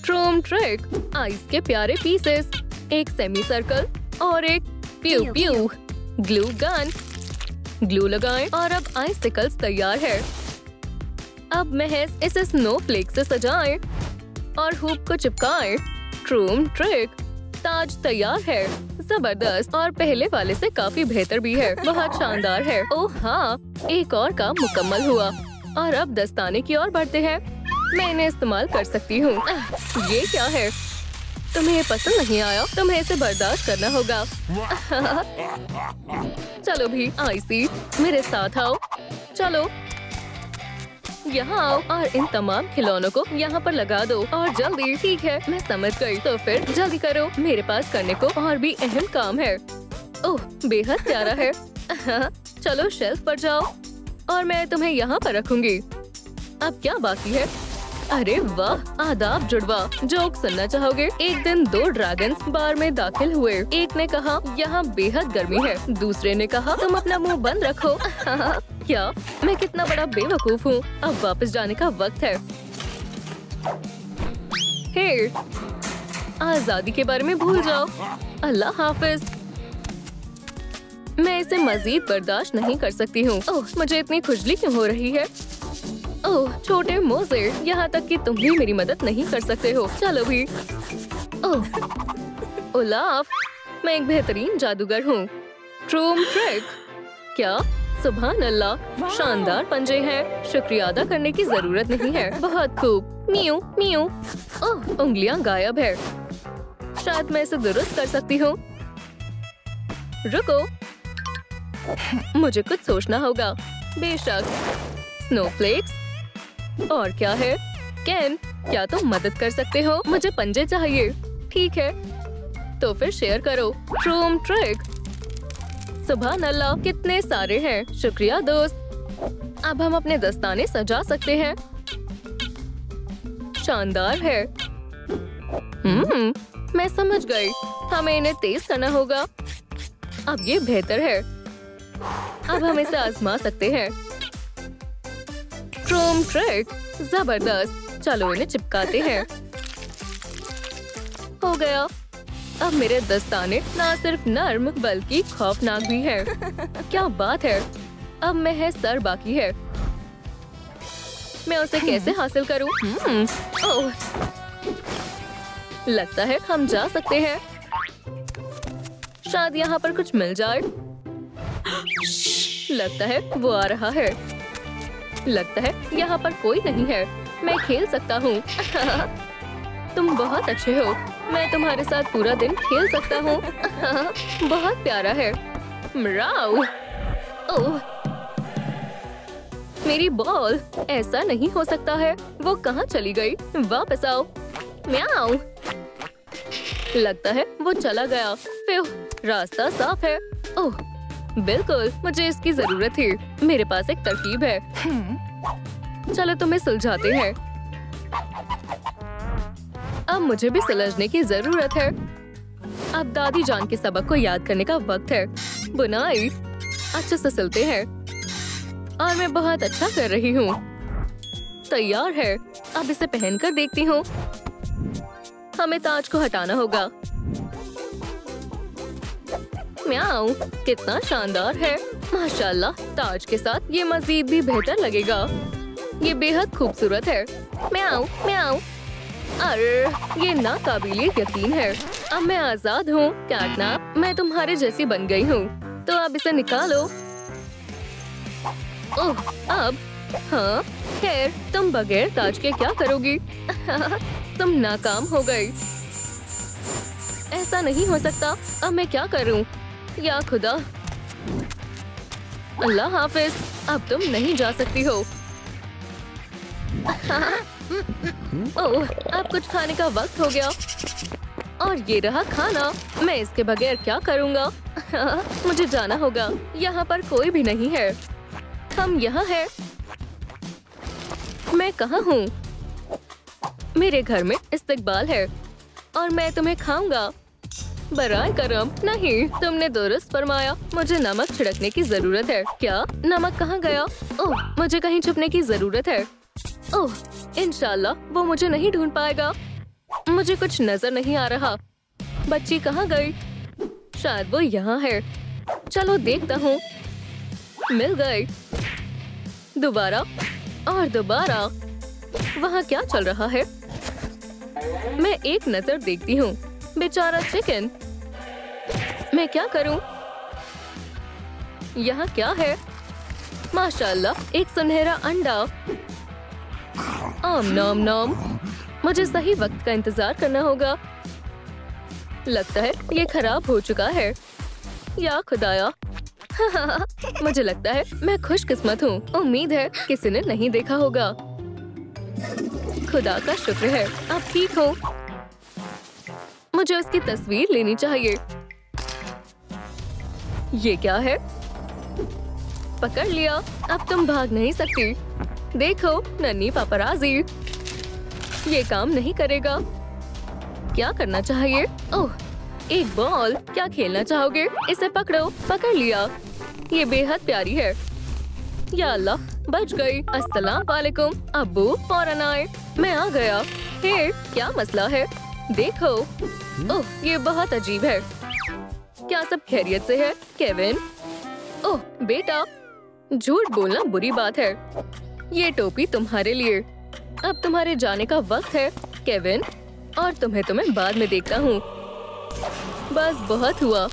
Speaker 1: ट्रूम ट्रिक, आइस के प्यारे पीसेस, एक सेमी सर्कल और एक प्यू प्यू। ग्लू गन, ग्लू लगाएं और अब आइसिकल्स तैयार है। अब महज इसे स्नोफ्लेक से सजाएं और हुप को चिपकाएं। ट्रूम ट्रिक, ताज तैयार है। जबरदस्त और पहले वाले से काफी बेहतर भी है। बहुत शानदार है। ओह हाँ, एक और काम मुकम्मल हुआ और अब दस्ताने की ओर बढ़ते हैं। मैं इन्हें इस्तेमाल कर सकती हूँ। ये क्या है? तुम्हें ये पसंद नहीं आया? तुम्हें इसे बर्दाश्त करना होगा। चलो भी आइसी, मेरे साथ आओ। चलो यहाँ आओ और इन तमाम खिलौनों को यहाँ पर लगा दो और जल्दी। ठीक है, मैं समझ गई। तो फिर जल्दी करो, मेरे पास करने को और भी अहम काम है। ओह, बेहद प्यारा है। चलो शेल्फ पर जाओ और मैं तुम्हें यहाँ पर रखूंगी। अब क्या बाकी है? अरे वाह, आदाब जुड़वा। जोक सुनना चाहोगे? एक दिन 2 ड्रैगन्स बार में दाखिल हुए। एक ने कहा यहाँ बेहद गर्मी है, दूसरे ने कहा तुम अपना मुंह बंद रखो। क्या मैं कितना बड़ा बेवकूफ हूँ। अब वापस जाने का वक्त है। हे, आजादी के बारे में भूल जाओ। अल्लाह हाफिज। मैं इसे मजीद बर्दाश्त नहीं कर सकती हूँ। ओह, मुझे इतनी खुजली क्यों हो रही है? ओह छोटे मोजे, यहाँ तक कि तुम भी मेरी मदद नहीं कर सकते हो। चलो भी। ओह ओलाफ, मैं एक बेहतरीन जादूगर हूँ। ट्रूम ट्रिक, क्या? सुभान अल्लाह, शानदार पंजे हैं। शुक्रिया अदा करने की जरूरत नहीं है। बहुत खूब। Meow meow. ओह, उंगलियां गायब है। शायद मैं इसे दुरुस्त कर सकती हूँ। रुको, मुझे कुछ सोचना होगा। बेशक। स्नोफ्लेक्स, और क्या है? केन, क्या तुम मदद कर सकते हो? मुझे पंजे चाहिए। ठीक है, तो फिर शेयर करो। ट्रूम ट्रिक, सुभान अल्लाह, कितने सारे हैं। शुक्रिया दोस्त। अब हम अपने दस्ताने सजा सकते हैं। शानदार है। मैं समझ गई। हमें इन्हें तेज करना होगा। अब ये बेहतर है। अब हम इसे आजमा सकते हैं। ट्रूम ट्रिक, जबरदस्त। चलो इन्हें चिपकाते हैं। हो गया। अब मेरे दस्ताने न सिर्फ नर्म बल्कि खौफनाक भी है। क्या बात है। अब महज सर बाकी है। मैं उसे कैसे हासिल करूं? ओह, लगता है हम जा सकते हैं। शायद यहाँ पर कुछ मिल जाए। लगता है वो आ रहा है। लगता है यहाँ पर कोई नहीं है। मैं खेल सकता हूँ। तुम बहुत अच्छे हो। मैं तुम्हारे साथ पूरा दिन खेल सकता हूँ। बहुत प्यारा है। म्याऊ। ओह, मेरी बॉल। ऐसा नहीं हो सकता है। वो कहाँ चली गई? वापस आओ। म्याऊ। लगता है वो चला गया। फिर रास्ता साफ है। ओह बिल्कुल, मुझे इसकी जरूरत थी। मेरे पास एक तरकीब है। चलो तुम्हें सुलझाते हैं। अब मुझे भी सुलझने की जरूरत है। अब दादी जान के सबक को याद करने का वक्त है। बुनाई अच्छे से सिलते हैं और मैं बहुत अच्छा कर रही हूँ। तैयार है। अब इसे पहनकर देखती हूँ। हमें ताज को हटाना होगा। म्याऊ, कितना शानदार है। माशाल्लाह, ताज के साथ ये मजीद भी बेहतर लगेगा। ये बेहद खूबसूरत है। म्याऊ म्याऊ। अरे ये नाकाबिले यकीन है। अब मैं आजाद हूँ। कैटनैप, मैं तुम्हारे जैसी बन गई हूँ। तो अब इसे निकालो। ओह, अब हाँ, खैर तुम बगैर ताज के क्या करोगी? तुम नाकाम हो गई। ऐसा नहीं हो सकता। अब मैं क्या करूं? या खुदा। अल्लाह हाफिज। अब तुम नहीं जा सकती हो। ओह, अब कुछ खाने का वक्त हो गया। और ये रहा खाना। मैं इसके बगैर क्या करूंगा? हाँ, मुझे जाना होगा। यहाँ पर कोई भी नहीं है। हम यहाँ हैं। मैं कहाँ हूँ? मेरे घर में इस्तकबाल है और मैं तुम्हें खाऊंगा। बराए करम। नहीं, तुमने दुरुस्त फरमाया। मुझे नमक छिड़कने की जरूरत है। क्या? नमक कहाँ गया? ओह, मुझे कहीं छुपने की जरूरत है। ओह, इंशाल्लाह वो मुझे नहीं ढूंढ पाएगा। मुझे कुछ नजर नहीं आ रहा। बच्ची कहाँ गई? शायद वो यहाँ है। चलो देखता हूँ। मिल गई। दोबारा और दोबारा। वहाँ क्या चल रहा है? मैं एक नजर देखती हूँ। बेचारा चिकन। मैं क्या करूँ? यहाँ क्या है? माशाल्लाह, एक सुनहरा अंडा। आम नाम नाम। मुझे सही वक्त का इंतजार करना होगा। लगता है ये खराब हो चुका है। या खुदाया। मुझे लगता है मैं खुशकिस्मत हूँ। उम्मीद है किसी ने नहीं देखा होगा। खुदा का शुक्र है अब ठीक हो। मुझे उसकी तस्वीर लेनी चाहिए। ये क्या है? पकड़ लिया। अब तुम भाग नहीं सकती। देखो नन्ही पापराजी। ये काम नहीं करेगा। क्या करना चाहिए? ओह, एक बॉल। क्या खेलना चाहोगे? इसे पकड़ो। पकड़ लिया। ये बेहद प्यारी है। या अल्लाह, बच गई। अस्सलाम वालेकुम अब्बू। फौरन आए। मैं आ गया। हे, क्या मसला है? देखो। ओह, ये बहुत अजीब है। क्या सब खैरियत से है केविन? ओह बेटा, झूठ बोलना बुरी बात है। ये टोपी तुम्हारे लिए। अब तुम्हारे जाने का वक्त है केविन, और तुम्हें बाद में देखता हूँ। बस बहुत हुआ।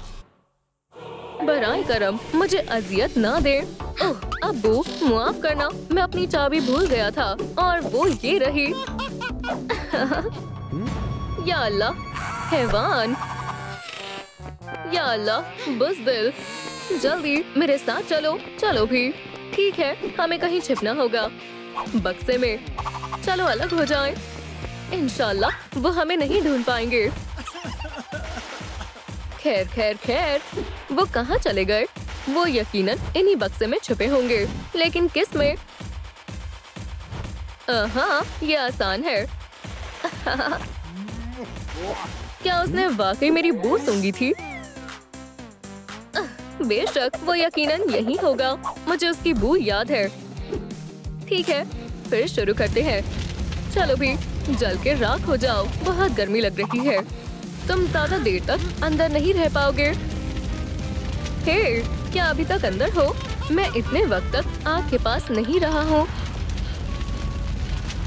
Speaker 1: बराए करम, मुझे अजियत ना दे। ओह अब्बू, माफ करना, मैं अपनी चाबी भूल गया था और वो ये रही। या अल्लाह, हैवान। या अल्लाह, बुज़दिल। जल्दी मेरे साथ चलो। चलो भी। ठीक है, हमें कहीं छिपना होगा। बक्से में। चलो अलग हो जाएं। इंशाल्लाह वो हमें नहीं ढूंढ पाएंगे। खैर खैर खैर, वो कहाँ चले गए? वो यकीनन इन्हीं बक्से में छुपे होंगे, लेकिन किस में? हाँ, ये आसान है। क्या उसने वाकई मेरी बू सूंघी थी? बेशक, वो यकीनन यही होगा। मुझे उसकी बू याद है। ठीक है, फिर शुरू करते हैं। चलो भी, जल के राख हो जाओ। बहुत गर्मी लग रही है। तुम ज्यादा देर तक अंदर नहीं रह पाओगे। हे, क्या अभी तक अंदर हो? मैं इतने वक्त तक आग के पास नहीं रहा हूँ।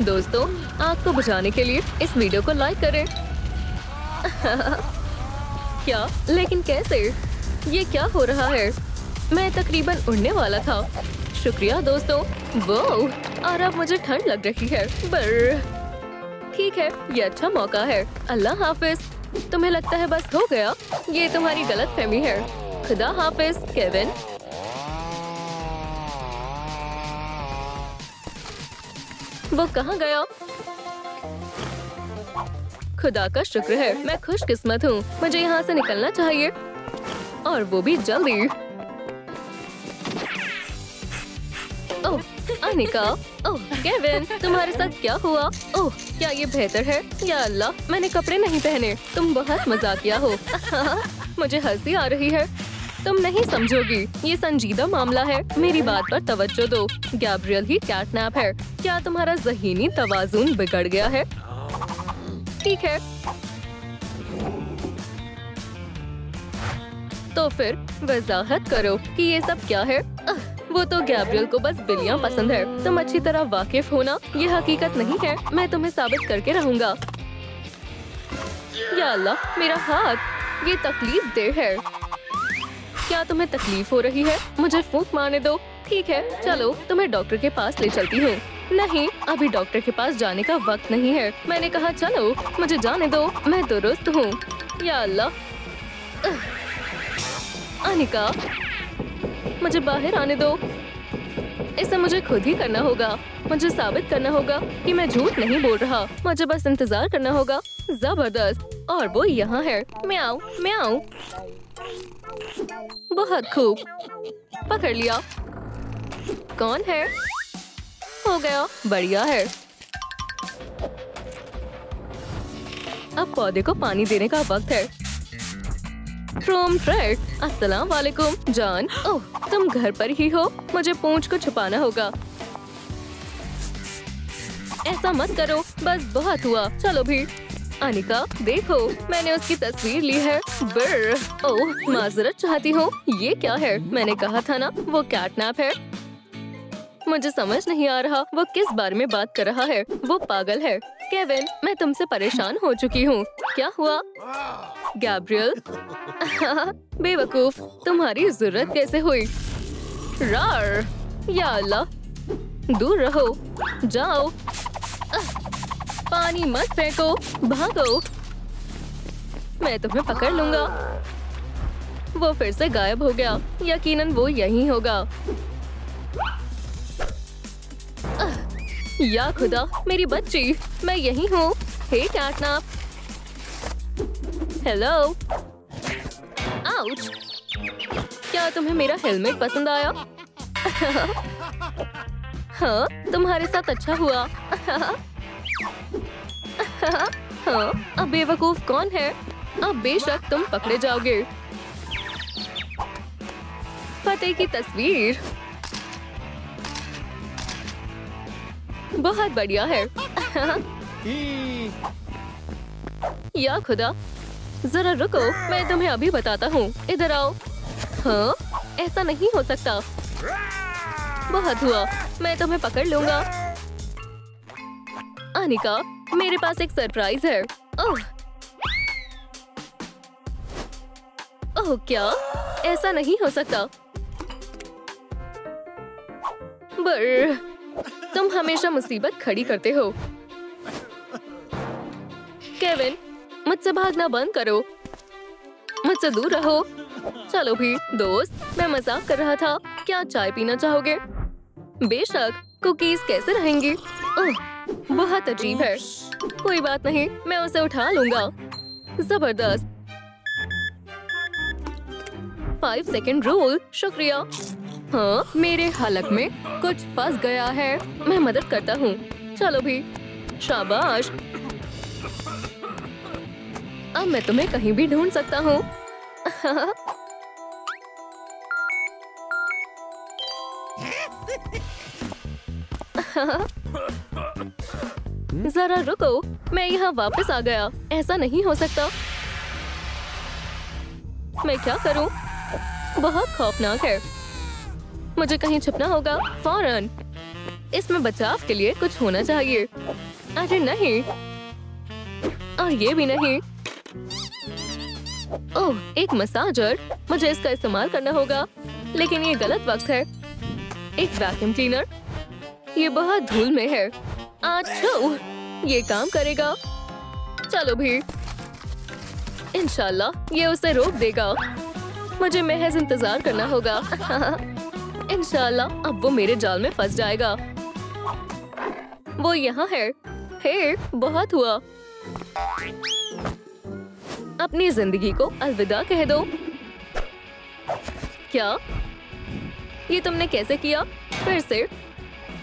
Speaker 1: दोस्तों, आग को बुझाने के लिए इस वीडियो को लाइक करें। क्या? लेकिन कैसे? ये क्या हो रहा है? मैं तकरीबन उड़ने वाला था। शुक्रिया दोस्तों। वो, और अब मुझे ठंड लग रही है। ठीक है, ये अच्छा मौका है। अल्लाह हाफिज। तुम्हें लगता है बस हो गया? ये तुम्हारी गलतफहमी है। खुदा हाफिज केविन। वो कहाँ गया? खुदा का शुक्र है, मैं खुशकिस्मत हूँ। मुझे यहाँ से निकलना चाहिए, और वो भी जल्दी। ओह अनिका। ओह केविन, तुम्हारे साथ क्या हुआ? ओह, क्या ये बेहतर है? या अल्लाह, मैंने कपड़े नहीं पहने। तुम बहुत मजाकिया हो। मुझे हंसी आ रही है। तुम नहीं समझोगी, ये संजीदा मामला है। मेरी बात पर तवज्जो दो। गैब्रियल ही कैटनैप है। क्या तुम्हारा ज़हीनी तवाज़ुन बिगड़ गया है? ठीक है, तो फिर वजाहत करो कि ये सब क्या है। वो तो गैब्रियल को बस बिल्लियाँ पसंद है। तुम अच्छी तरह वाकिफ हो ना, ये हकीकत नहीं है। मैं तुम्हें साबित करके रहूंगा। या अल्लाह, मेरा हाथ। ये तकलीफ दे है। क्या तुम्हें तकलीफ हो रही है? मुझे फूंक मारने दो। ठीक है, चलो तुम्हें डॉक्टर के पास ले चलती हूँ। नहीं, अभी डॉक्टर के पास जाने का वक्त नहीं है। मैंने कहा चलो, मुझे जाने दो। मैं दुरुस्त हूँ। या अल्लाह। अनिका, मुझे बाहर आने दो। इसे मुझे खुद ही करना होगा। मुझे साबित करना होगा कि मैं झूठ नहीं बोल रहा। मुझे बस इंतजार करना होगा। जबरदस्त। और वो यहाँ है। म्याऊ म्याऊ। बहुत खूब, पकड़ लिया। कौन है? हो गया, बढ़िया है। अब पौधे को पानी देने का वक्त है। फ्रॉम ट्रैक, अस्सलाम वालेकुम जान। ओह, तुम घर पर ही हो? मुझे पूंछ को छुपाना होगा। ऐसा मत करो, बस बहुत हुआ। चलो भी। अनिका, देखो, मैंने उसकी तस्वीर ली है। बिर, ओह, माजरत चाहती हूँ। ये क्या है? मैंने कहा था ना, वो कैटनैप है। मुझे समझ नहीं आ रहा वो किस बारे में बात कर रहा है। वो पागल है। केविन, मैं तुमसे परेशान हो चुकी हूँ। क्या हुआ? गैब्रियल, बेवकूफ, तुम्हारी जरूरत कैसे हुई? रार, या अल्लाह, दूर रहो, जाओ। पानी मत फेंको, भागो, मैं तुम्हें पकड़ लूंगा। वो फिर से गायब हो गया। यकीनन वो यहीं होगा। या खुदा, मेरी बच्ची, मैं यहीं हूँ। हे कैटनैप। हेलो। आउच। क्या तुम्हें मेरा हेलमेट पसंद आया? हाँ, तुम्हारे साथ अच्छा हुआ। हाँ, अब बेवकूफ कौन है? अब बेशक तुम पकड़े जाओगे। फतेह की तस्वीर बहुत बढ़िया है। या खुदा, जरा रुको, मैं तुम्हें अभी बताता हूँ। इधर आओ। हाँ, ऐसा नहीं हो सकता। बहुत हुआ, मैं तुम्हें पकड़ लूंगा। अनिका, मेरे पास एक सरप्राइज है। ओह, ओह, क्या? ऐसा नहीं हो सकता। बर, तुम हमेशा मुसीबत खड़ी करते हो। केविन, मुझसे भागना बंद करो। मुझसे दूर रहो। चलो भी दोस्त, मैं मजाक कर रहा था। क्या चाय पीना चाहोगे? बेशक। कुकीज कैसे रहेंगी? ओह, बहुत अजीब है। कोई बात नहीं, मैं उसे उठा लूंगा। जबरदस्त। 5 सेकंड रूल। शुक्रिया। हाँ, मेरे हलक में कुछ फंस गया है। मैं मदद करता हूँ। चलो भी। शाबाश। अब मैं तुम्हें कहीं भी ढूंढ सकता हूँ। जरा रुको, मैं यहाँ वापस आ गया। ऐसा नहीं हो सकता। मैं क्या करूँ? बहुत खौफनाक है। मुझे कहीं छुपना होगा फौरन। इसमें बचाव के लिए कुछ होना चाहिए। अरे नहीं, और ये भी नहीं। ओह, एक मसाजर। मुझे इसका इस्तेमाल करना होगा, लेकिन ये गलत वक्त है। एक वैक्यूम क्लीनर। ये बहुत धूल में है। अच्छा, ये काम करेगा। चलो भी। इंशाल्लाह ये उसे रोक देगा। मुझे महज इंतजार करना होगा। इंशाल्लाह अब वो मेरे जाल में फंस जाएगा। वो यहाँ है। हे, बहुत हुआ। अपनी जिंदगी को अलविदा कह दो। क्या? ये तुमने कैसे किया? फिर से।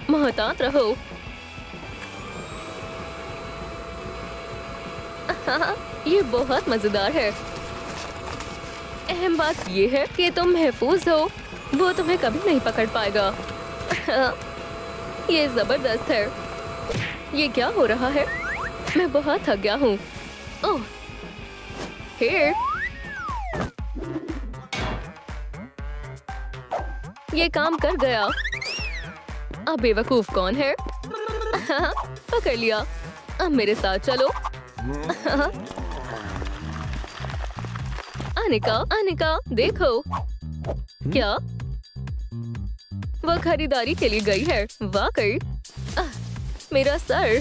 Speaker 1: मोहतात रहो। ये बहुत मजेदार है। अहम बात ये है कि तुम महफूज हो। वो तुम्हें कभी नहीं पकड़ पाएगा। ये जबरदस्त है। ये क्या हो रहा है? मैं बहुत थक गया हूँ। ओह, हे, ये काम कर गया। अब बेवकूफ कौन है? पकड़ लिया। अब मेरे साथ चलो। अनिका, अनिका, देखो। क्या? वो खरीदारी के लिए गई है। वाकई। मेरा सर।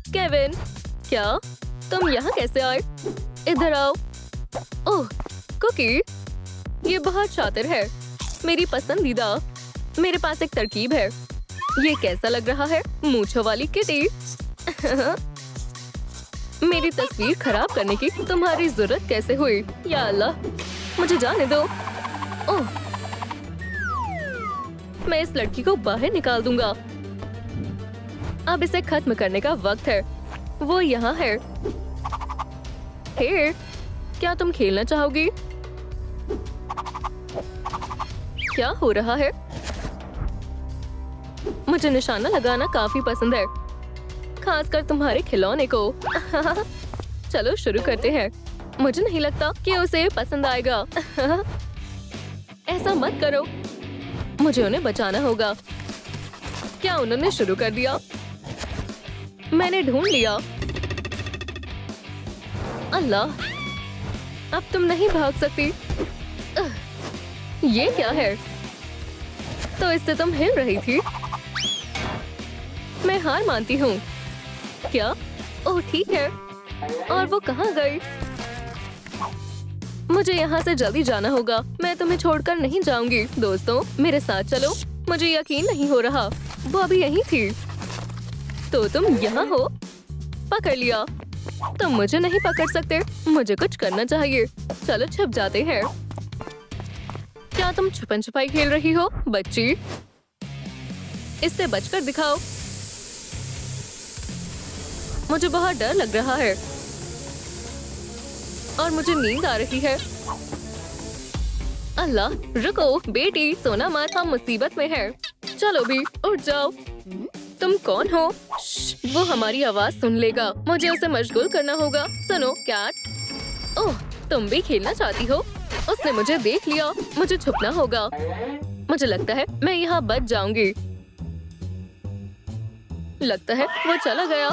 Speaker 1: केविन, क्या तुम यहाँ कैसे आए? इधर आओ। ओह, कुकी, ये बहुत शातिर है। मेरी पसंदीदा। मेरे पास एक तरकीब है। ये कैसा लग रहा है? मूंछों वाली किटी। मेरी तस्वीर खराब करने की तुम्हारी जरूरत कैसे हुई? या अल्लाह, मुझे जाने दो। ओह, मैं इस लड़की को बाहर निकाल दूंगा। अब इसे खत्म करने का वक्त है। वो यहाँ है। हे, क्या तुम खेलना चाहोगी? क्या हो रहा है? मुझे निशाना लगाना काफी पसंद है, खासकर तुम्हारे खिलौने को। चलो शुरू करते हैं। मुझे नहीं लगता कि उसे पसंद आएगा। ऐसा मत करो, मुझे उन्हें बचाना होगा। क्या उन्होंने शुरू कर दिया? मैंने ढूंढ लिया। अल्लाह, अब तुम नहीं भाग सकती। ये क्या है? तो इससे तुम हिल रही थी। मैं हार मानती हूँ। क्या? ओह ठीक है। और वो कहाँ गई? मुझे यहाँ से जल्दी जाना होगा। मैं तुम्हें छोड़कर नहीं जाऊंगी। दोस्तों, मेरे साथ चलो। मुझे यकीन नहीं हो रहा, वो अभी यहीं थी। तो तुम यहाँ हो? पकड़ लिया। तुम मुझे नहीं पकड़ सकते। मुझे कुछ करना चाहिए। चलो छुप जाते हैं। क्या तुम छुपन छुपाई खेल रही हो बच्ची? इससे बचकर दिखाओ। मुझे बहुत डर लग रहा है और मुझे नींद आ रही है। अल्लाह, रुको बेटी, सोना मत, हम मुसीबत में हैं। चलो भी, उठ जाओ। तुम कौन हो? वो हमारी आवाज सुन लेगा। मुझे उसे मशगूल करना होगा। सुनो कैट। ओह, तुम भी खेलना चाहती हो? उसने मुझे देख लिया। मुझे छुपना होगा। मुझे लगता है मैं यहाँ बच जाऊंगी। लगता है वो चला गया।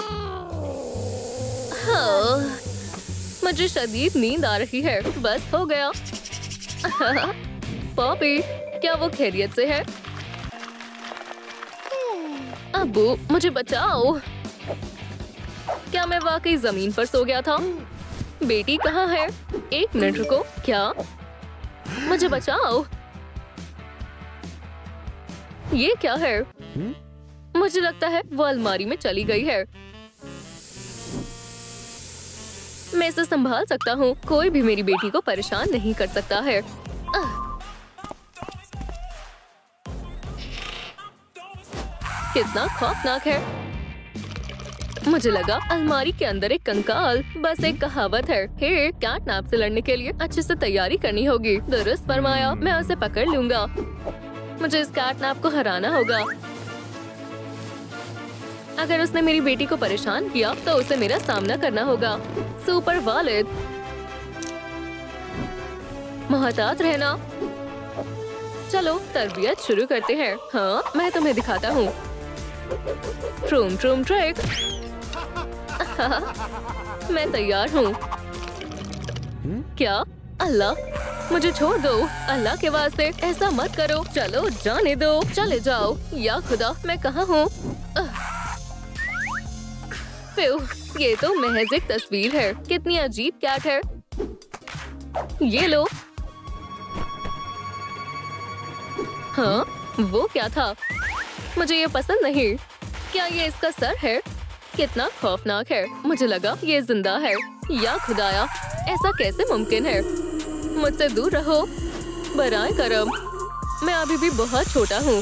Speaker 1: हाँ, मुझे शदीद नींद आ रही है। बस हो गया। पॉपी, क्या वो खैरियत से है? अब्बू, मुझे बचाओ। क्या मैं वाकई जमीन पर सो गया था? बेटी कहाँ है? एक मिनट रुको। क्या? मुझे बचाओ। ये क्या है? मुझे लगता है वो अलमारी में चली गई है। मैं इसे संभाल सकता हूँ। कोई भी मेरी बेटी को परेशान नहीं कर सकता है। कितना खौफनाक है। मुझे लगा अलमारी के अंदर एक कंकाल। बस एक कहावत है। हे, कैटनैप से लड़ने के लिए अच्छे से तैयारी करनी होगी। दुरुस्त फरमाया। मैं उसे पकड़ लूंगा। मुझे इस कैटनैप को हराना होगा। अगर उसने मेरी बेटी को परेशान किया तो उसे मेरा सामना करना होगा। सुपर वालिद, मोहतात रहना। चलो तरबियत शुरू करते हैं। हाँ, मैं तुम्हें दिखाता हूँ। ट्रूम ट्रूम ट्रिक। मैं तैयार हूँ। क्या? अल्लाह, मुझे छोड़ दो। अल्लाह के वास्ते ऐसा मत करो। चलो जाने दो। चले जाओ। या खुदा, मैं कहाँ हूँ? ये तो महज एक तस्वीर है। कितनी अजीब कैट है। ये लो। हाँ, वो क्या था? मुझे ये पसंद नहीं। क्या ये इसका सर है? कितना खौफनाक है। मुझे लगा ये जिंदा है। या खुदाया, ऐसा कैसे मुमकिन है? मुझसे दूर रहो बराए करम। मैं अभी भी बहुत छोटा हूँ।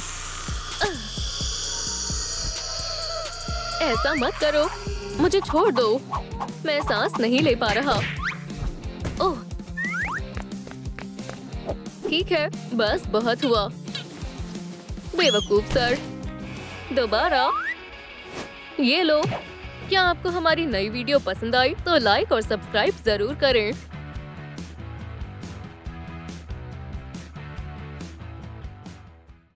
Speaker 1: ऐसा मत करो। मुझे छोड़ दो। मैं सांस नहीं ले पा रहा। ओह, ठीक है, बस बहुत हुआ। बेवकूफ सर। दोबारा। ये लो। क्या आपको हमारी नई वीडियो पसंद आई तो लाइक और सब्सक्राइब जरूर करें।